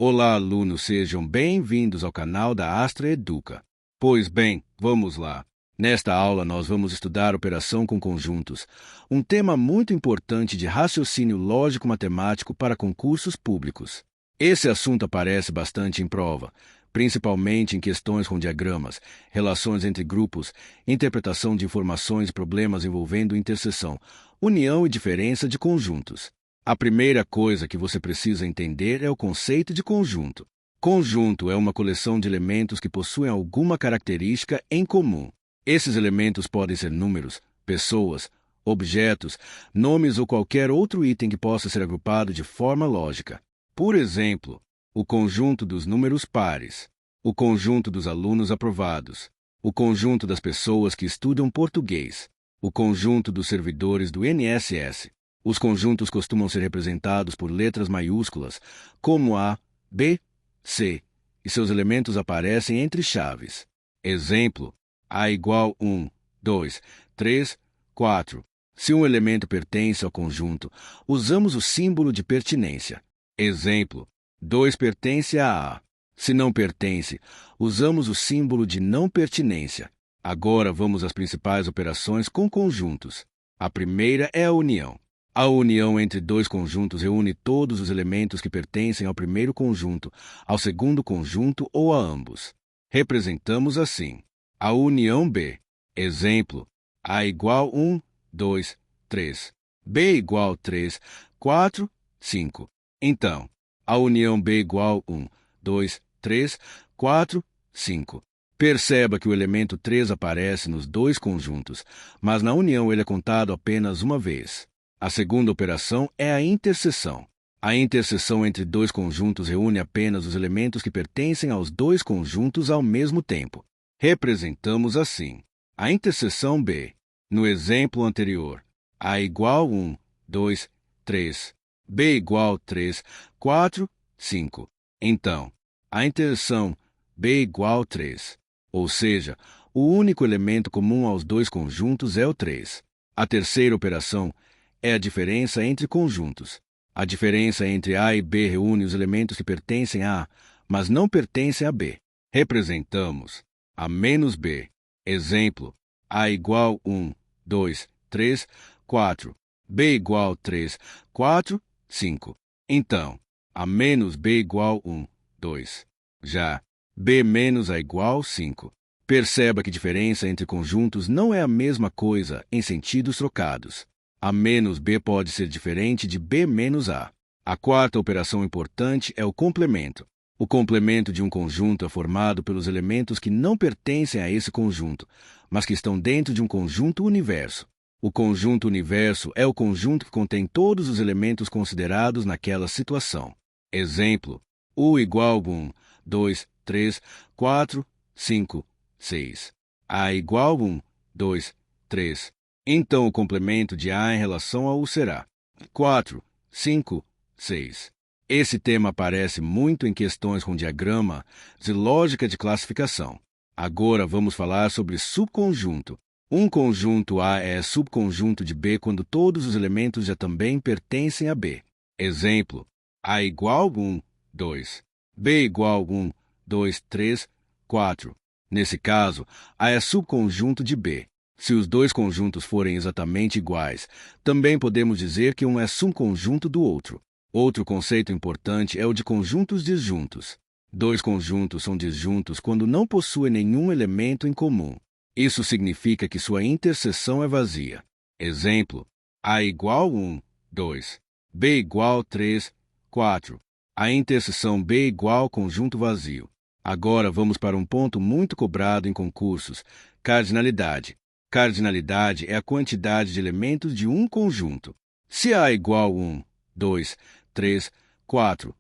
Olá, alunos, sejam bem-vindos ao canal da Astra Educa. Pois bem, vamos lá. Nesta aula, nós vamos estudar operação com conjuntos, um tema muito importante de raciocínio lógico-matemático para concursos públicos. Esse assunto aparece bastante em prova, principalmente em questões com diagramas, relações entre grupos, interpretação de informações e problemas envolvendo interseção, união e diferença de conjuntos. A primeira coisa que você precisa entender é o conceito de conjunto. Conjunto é uma coleção de elementos que possuem alguma característica em comum. Esses elementos podem ser números, pessoas, objetos, nomes ou qualquer outro item que possa ser agrupado de forma lógica. Por exemplo, o conjunto dos números pares, o conjunto dos alunos aprovados, o conjunto das pessoas que estudam português, o conjunto dos servidores do INSS. Os conjuntos costumam ser representados por letras maiúsculas, como A, B, C, e seus elementos aparecem entre chaves. Exemplo: A igual 1, 2, 3, 4. Se um elemento pertence ao conjunto, usamos o símbolo de pertinência. Exemplo: 2 pertence a A. Se não pertence, usamos o símbolo de não pertinência. Agora vamos às principais operações com conjuntos. A primeira é a união. A união entre dois conjuntos reúne todos os elementos que pertencem ao primeiro conjunto, ao segundo conjunto ou a ambos. Representamos assim: a união B. Exemplo: A igual 1, 2, 3. B igual 3, 4, 5. Então, a união B igual 1, 2, 3, 4, 5. Perceba que o elemento 3 aparece nos dois conjuntos, mas na união ele é contado apenas uma vez. A segunda operação é a interseção. A interseção entre dois conjuntos reúne apenas os elementos que pertencem aos dois conjuntos ao mesmo tempo. Representamos assim: a interseção B. No exemplo anterior, A igual 1, 2, 3. B igual 3, 4, 5. Então, a interseção B igual 3. Ou seja, o único elemento comum aos dois conjuntos é o 3. A terceira operação é a diferença entre conjuntos. A diferença entre A e B reúne os elementos que pertencem a A, mas não pertencem a B. Representamos A menos B. Exemplo: A igual 1, 2, 3, 4. B igual 3, 4, 5. Então, A menos B igual 1, 2. Já B menos A igual 5. Perceba que diferença entre conjuntos não é a mesma coisa em sentidos trocados. A menos B pode ser diferente de B menos A. A quarta operação importante é o complemento. O complemento de um conjunto é formado pelos elementos que não pertencem a esse conjunto, mas que estão dentro de um conjunto universo. O conjunto universo é o conjunto que contém todos os elementos considerados naquela situação. Exemplo: U igual 1, 2, 3, 4, 5, 6. A igual 1, 2, 3. Então, o complemento de A em relação a U será 4, 5, 6. Esse tema aparece muito em questões com diagrama de lógica de classificação. Agora vamos falar sobre subconjunto. Um conjunto A é subconjunto de B quando todos os elementos já também pertencem a B. Exemplo: A igual 1, 2. B igual 1, 2, 3, 4. Nesse caso, A é subconjunto de B. Se os dois conjuntos forem exatamente iguais, também podemos dizer que um é subconjunto do outro. Outro conceito importante é o de conjuntos disjuntos. Dois conjuntos são disjuntos quando não possuem nenhum elemento em comum. Isso significa que sua interseção é vazia. Exemplo: A igual 1, 2. B igual 3, 4. A interseção B igual conjunto vazio. Agora vamos para um ponto muito cobrado em concursos: cardinalidade. Cardinalidade é a quantidade de elementos de um conjunto. Se A igual 1, 2, 3, 4,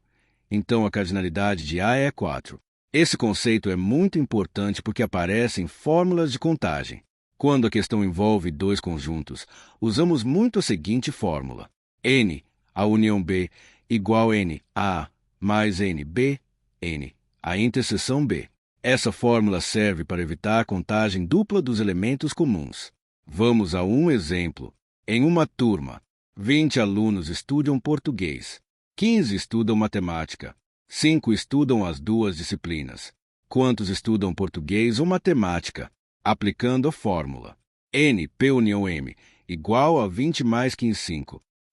então a cardinalidade de A é 4. Esse conceito é muito importante porque aparece em fórmulas de contagem. Quando a questão envolve dois conjuntos, usamos muito a seguinte fórmula: N, a união B, igual N, A, mais N, B, N, a interseção B. Essa fórmula serve para evitar a contagem dupla dos elementos comuns. Vamos a um exemplo. Em uma turma, 20 alunos estudam português, 15 estudam matemática, 5 estudam as duas disciplinas. Quantos estudam português ou matemática? Aplicando a fórmula. N, P união M, igual a 20 mais 15.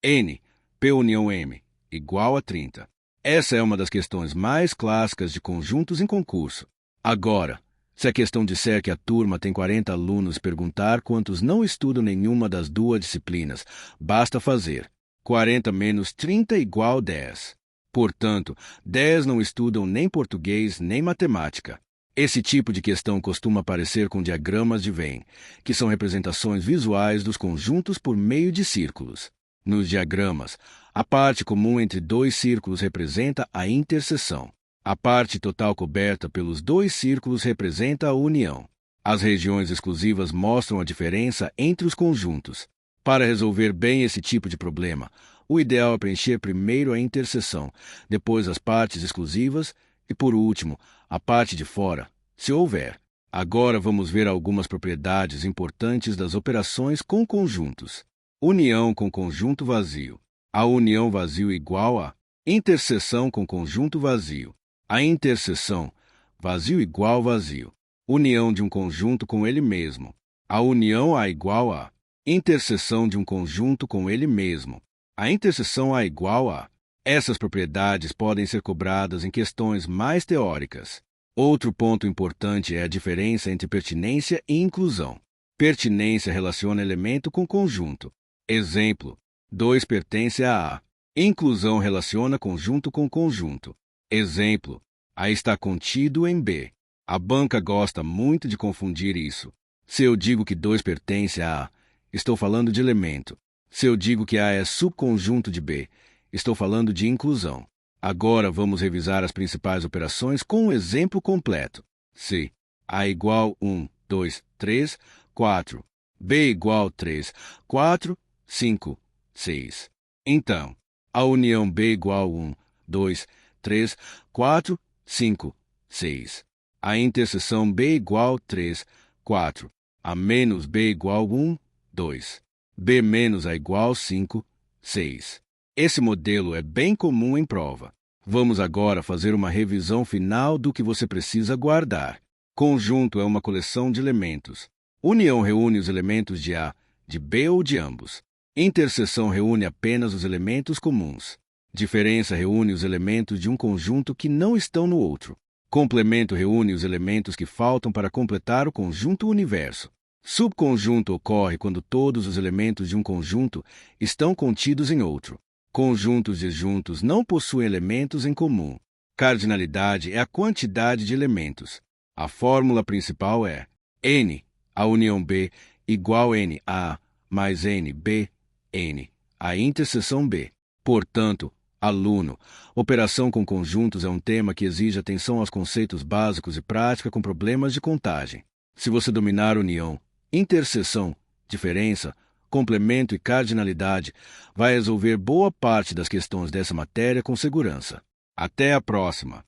N, P união M, igual a 30. Essa é uma das questões mais clássicas de conjuntos em concurso. Agora, se a questão disser que a turma tem 40 alunos e perguntar quantos não estudam nenhuma das duas disciplinas, basta fazer 40 menos 30 igual 10. Portanto, 10 não estudam nem português nem matemática. Esse tipo de questão costuma aparecer com diagramas de Venn, que são representações visuais dos conjuntos por meio de círculos. Nos diagramas, a parte comum entre dois círculos representa a interseção. A parte total coberta pelos dois círculos representa a união. As regiões exclusivas mostram a diferença entre os conjuntos. Para resolver bem esse tipo de problema, o ideal é preencher primeiro a interseção, depois as partes exclusivas e, por último, a parte de fora, se houver. Agora vamos ver algumas propriedades importantes das operações com conjuntos. União com conjunto vazio. A união vazio igual a interseção com conjunto vazio. A interseção vazio igual vazio. União de um conjunto com ele mesmo. A união A igual a interseção de um conjunto com ele mesmo. A interseção A igual a. Essas propriedades podem ser cobradas em questões mais teóricas. Outro ponto importante é a diferença entre pertinência e inclusão. Pertinência relaciona elemento com conjunto. Exemplo: 2 pertence a A. Inclusão relaciona conjunto com conjunto. Exemplo: A está contido em B. A banca gosta muito de confundir isso. Se eu digo que 2 pertence a A, estou falando de elemento. Se eu digo que A é subconjunto de B, estou falando de inclusão. Agora vamos revisar as principais operações com um exemplo completo. Se A igual 1, 2, 3, 4. B igual 3, 4, 5, 6. Então, a união B igual 1, 2, 3, 4, 5, 6. A interseção B igual 3, 4. A menos B igual 1, 2. B menos A igual 5, 6. Esse modelo é bem comum em prova. Vamos agora fazer uma revisão final do que você precisa guardar. Conjunto é uma coleção de elementos. União reúne os elementos de A, de B ou de ambos. Interseção reúne apenas os elementos comuns. Diferença reúne os elementos de um conjunto que não estão no outro. Complemento reúne os elementos que faltam para completar o conjunto universo. Subconjunto ocorre quando todos os elementos de um conjunto estão contidos em outro. Conjuntos disjuntos não possuem elementos em comum. Cardinalidade é a quantidade de elementos. A fórmula principal é N, a união B, igual N A mais N B, N, a interseção B. Portanto, aluno, operação com conjuntos é um tema que exige atenção aos conceitos básicos e prática com problemas de contagem. Se você dominar união, interseção, diferença, complemento e cardinalidade, vai resolver boa parte das questões dessa matéria com segurança. Até a próxima!